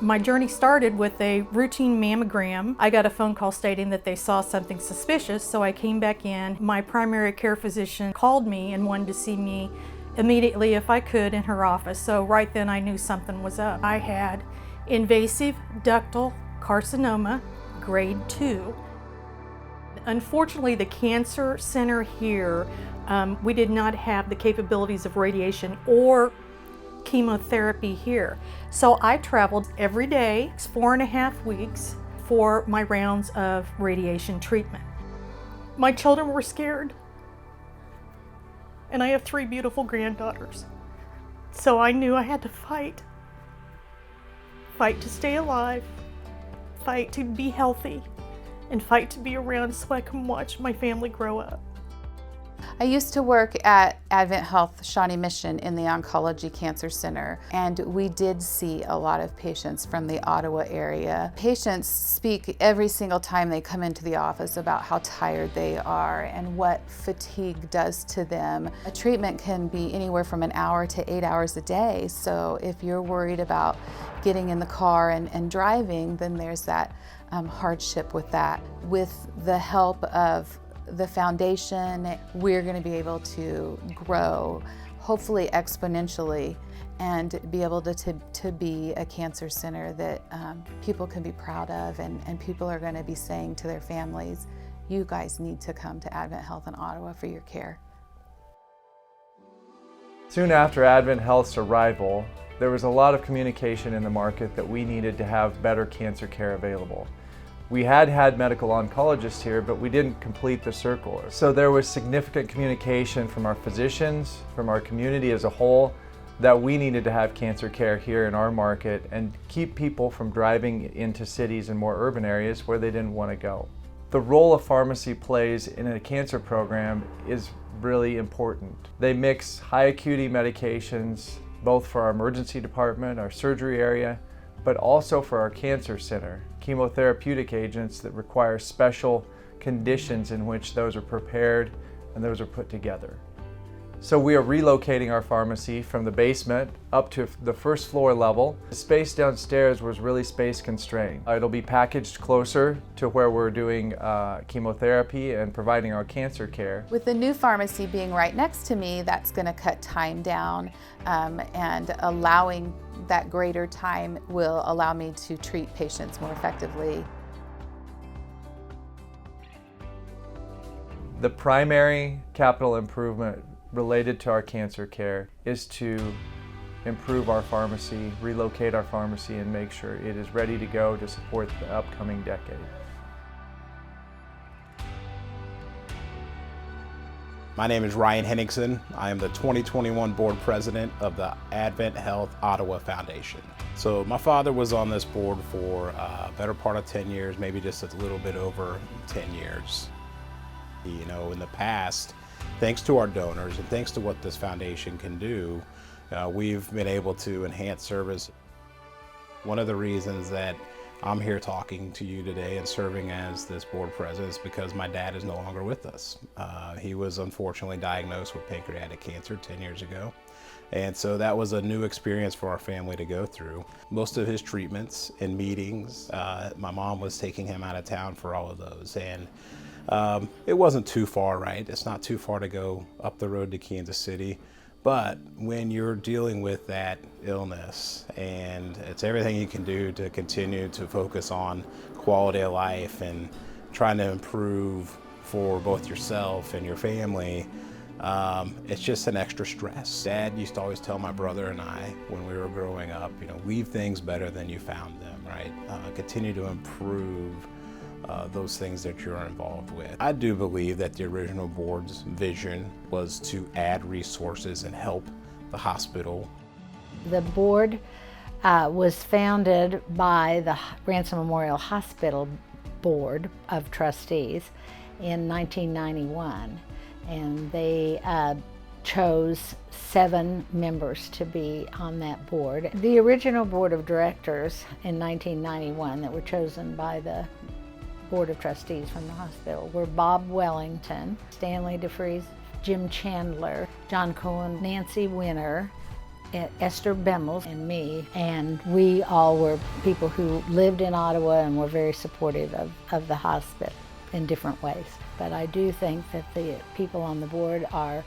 My journey started with a routine mammogram. I got a phone call stating that they saw something suspicious, so I came back in. My primary care physician called me and wanted to see me immediately if I could in her office, so right then I knew something was up. I had invasive ductal carcinoma, grade 2. Unfortunately, the cancer center here, we did not have the capabilities of radiation or chemotherapy here. So I traveled every day, 4.5 weeks, for my rounds of radiation treatment. My children were scared, and I have 3 beautiful granddaughters. So I knew I had to fight to stay alive, fight to be healthy, and fight to be around so I can watch my family grow up. I used to work at AdventHealth Shawnee Mission in the Oncology Cancer Center, and we did see a lot of patients from the Ottawa area. Patients speak every single time they come into the office about how tired they are and what fatigue does to them. A treatment can be anywhere from an hour to 8 hours a day, so if you're worried about getting in the car and driving, then there's that hardship with that. With the help of the foundation, we're going to be able to grow, hopefully exponentially, and be able to be a cancer center that people can be proud of, and people are going to be saying to their families, you guys need to come to AdventHealth in Ottawa for your care. Soon after AdventHealth's arrival, there was a lot of communication in the market that we needed to have better cancer care available. We had medical oncologists here, but we didn't complete the circle. So there was significant communication from our physicians, from our community as a whole, that we needed to have cancer care here in our market and keep people from driving into cities and more urban areas where they didn't want to go. The role a pharmacy plays in a cancer program is really important. They mix high acuity medications, both for our emergency department, our surgery area, but also for our cancer center, chemotherapeutic agents that require special conditions in which those are prepared and those are put together. So we are relocating our pharmacy from the basement up to the first floor level. The space downstairs was really space constrained. It'll be packaged closer to where we're doing chemotherapy and providing our cancer care. With the new pharmacy being right next to me, that's going to cut time down, and allowing that greater time will allow me to treat patients more effectively. The primary capital improvement related to our cancer care is to improve our pharmacy, relocate our pharmacy, and make sure it is ready to go to support the upcoming decade. My name is Ryan Henningsen. I am the 2021 board president of the AdventHealth Ottawa Foundation. So my father was on this board for a better part of 10 years, maybe just a little bit over 10 years. You know, in the past, thanks to our donors and thanks to what this foundation can do, we've been able to enhance service. One of the reasons that I'm here talking to you today and serving as this board president is because my dad is no longer with us. He was unfortunately diagnosed with pancreatic cancer 10 years ago. And so that was a new experience for our family to go through. Most of his treatments and meetings, my mom was taking him out of town for all of those. And it wasn't too far, right? It's not too far to go up the road to Kansas City. But when you're dealing with that illness, and it's everything you can do to continue to focus on quality of life and trying to improve for both yourself and your family, it's just an extra stress. Dad used to always tell my brother and I when we were growing up, you know, leave things better than you found them, right? Continue to improve those things that you're involved with. I do believe that the original board's vision was to add resources and help the hospital. The board was founded by the Ransom Memorial Hospital Board of Trustees in 1991, and they chose 7 members to be on that board. The original board of directors in 1991 that were chosen by the Board of Trustees from the hospital were Bob Wellington, Stanley DeFries, Jim Chandler, John Cohen, Nancy Winter, Esther Bemmels and me, and we all were people who lived in Ottawa and were very supportive of the hospital in different ways. But I do think that the people on the board are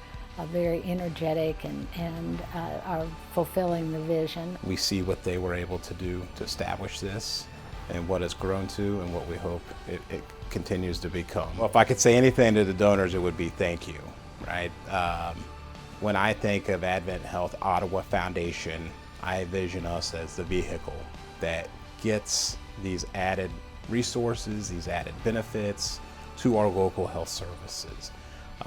very energetic and are fulfilling the vision. We see what they were able to do to establish this and what it's grown to and what we hope it continues to become. Well, if I could say anything to the donors, it would be thank you, right? When I think of AdventHealth Ottawa Foundation, I envision us as the vehicle that gets these added resources, these added benefits to our local health services.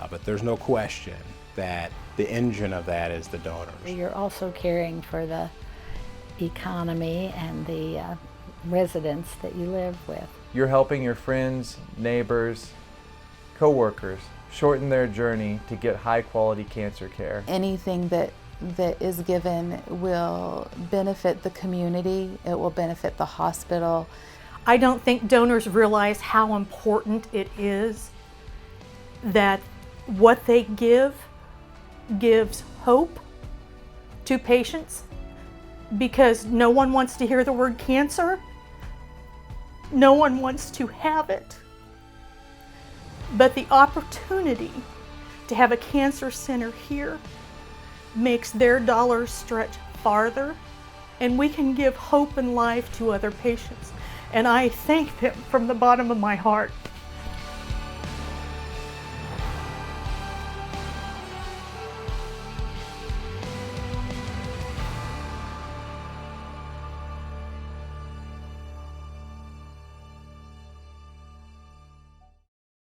But there's no question that the engine of that is the donors. You're also caring for the economy and the residents that you live with. You're helping your friends, neighbors, co-workers shorten their journey to get high quality cancer care. Anything that is given will benefit the community, it will benefit the hospital. I don't think donors realize how important it is that what they give gives hope to patients, because no one wants to hear the word cancer. No one wants to have it. But the opportunity to have a cancer center here makes their dollars stretch farther, and we can give hope and life to other patients. And I thank them from the bottom of my heart.